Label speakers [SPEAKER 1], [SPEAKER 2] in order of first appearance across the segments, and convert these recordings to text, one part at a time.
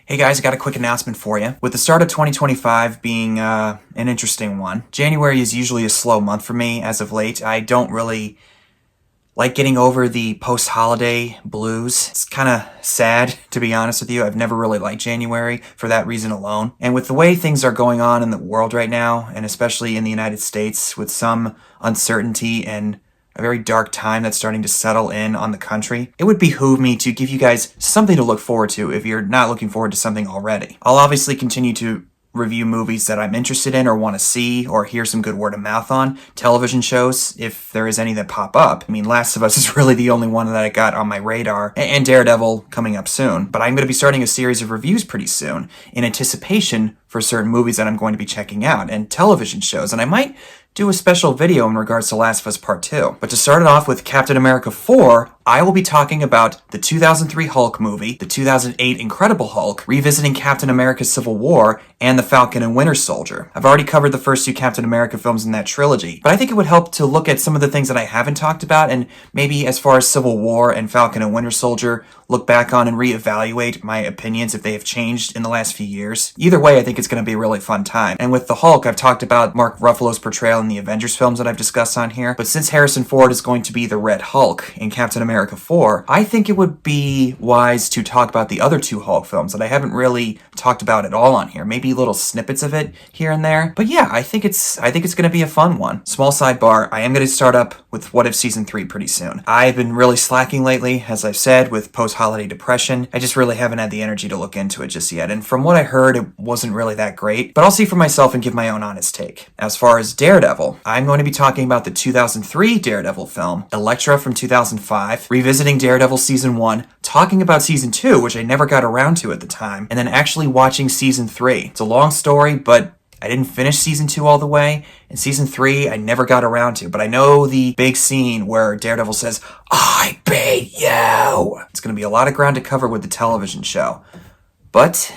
[SPEAKER 1] Hey guys, I got a quick announcement for you. With the start of 2025 being an interesting one, January is usually a slow month for me as of late. I don't really like getting over the post-holiday blues. It's kind of sad, to be honest with you. I've never really liked January for that reason alone. And with the way things are going on in the world right now, and especially in the United States, with some uncertainty and a very dark time that's starting to settle in on the country, it would behoove me to give you guys something to look forward to if you're not looking forward to something already. I'll obviously continue to review movies that I'm interested in or want to see or hear some good word of mouth on, television shows, if there is any that pop up. I mean, Last of Us is really the only one that I got on my radar, and Daredevil coming up soon. But I'm going to be starting a series of reviews pretty soon in anticipation for certain movies that I'm going to be checking out and television shows, and I might do a special video in regards to Last of Us Part 2. But to start it off with Captain America 4, I will be talking about the 2003 Hulk movie, the 2008 Incredible Hulk, revisiting Captain America Civil War, and The Falcon and Winter Soldier. I've already covered the first two Captain America films in that trilogy, but I think it would help to look at some of the things that I haven't talked about, and maybe as far as Civil War and Falcon and Winter Soldier, look back on and reevaluate my opinions if they have changed in the last few years. Either way, I think it's going to be a really fun time. And with the Hulk, I've talked about Mark Ruffalo's portrayal in the Avengers films that I've discussed on here, but since Harrison Ford is going to be the Red Hulk in Captain America 4, I think it would be wise to talk about the other two Hulk films that I haven't really talked about at all on here. Maybe little snippets of it here and there. But yeah, I think it's going to be a fun one. Small sidebar, I am going to start up with What If Season 3 pretty soon. I've been really slacking lately, as I've said, with post-holiday depression. I just really haven't had the energy to look into it just yet. And from what I heard, it wasn't really that great. But I'll see for myself and give my own honest take. As far as Daredevil, I'm going to be talking about the 2003 Daredevil film, Elektra from 2005, revisiting Daredevil Season 1, talking about Season 2, which I never got around to at the time, and then actually watching Season 3. It's a long story, but I didn't finish Season 2 all the way, and Season 3 I never got around to, but I know the big scene where Daredevil says, "I beat you!" It's going to be a lot of ground to cover with the television show. But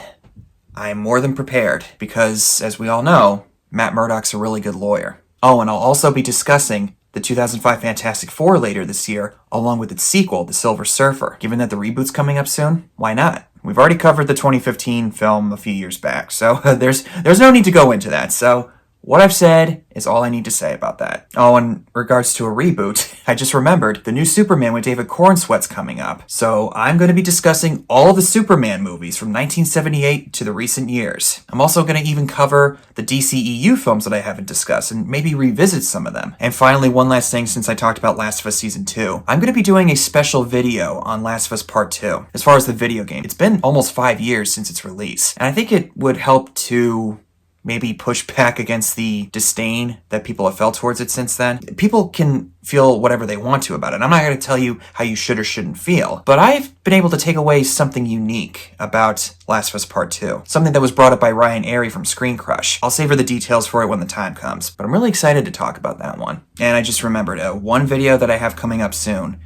[SPEAKER 1] I'm more than prepared, because, as we all know, Matt Murdock's a really good lawyer. Oh, and I'll also be discussing the 2005 Fantastic Four later this year, along with its sequel, The Silver Surfer. Given that the reboot's coming up soon, why not? We've already covered the 2015 film a few years back, so there's no need to go into that. So what I've said is all I need to say about that. Oh, in regards to a reboot, I just remembered the new Superman with David Cornsweet's coming up. So I'm going to be discussing all the Superman movies from 1978 to the recent years. I'm also going to even cover the DCEU films that I haven't discussed and maybe revisit some of them. And finally, one last thing since I talked about Last of Us Season 2. I'm going to be doing a special video on Last of Us Part 2. As far as the video game, it's been almost 5 years since its release. And I think it would help to maybe push back against the disdain that people have felt towards it since then. People can feel whatever they want to about it. I'm not going to tell you how you should or shouldn't feel, but I've been able to take away something unique about Last of Us Part 2. Something that was brought up by Ryan Arey from Screen Crush. I'll savor the details for it when the time comes, but I'm really excited to talk about that one. And I just remembered one video that I have coming up soon.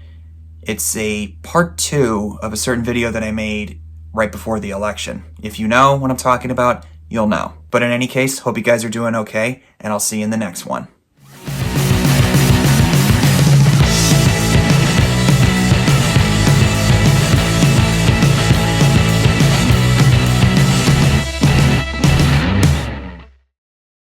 [SPEAKER 1] It's a part 2 of a certain video that I made right before the election. If you know what I'm talking about, you'll know. But in any case, hope you guys are doing okay, and I'll see you in the next one.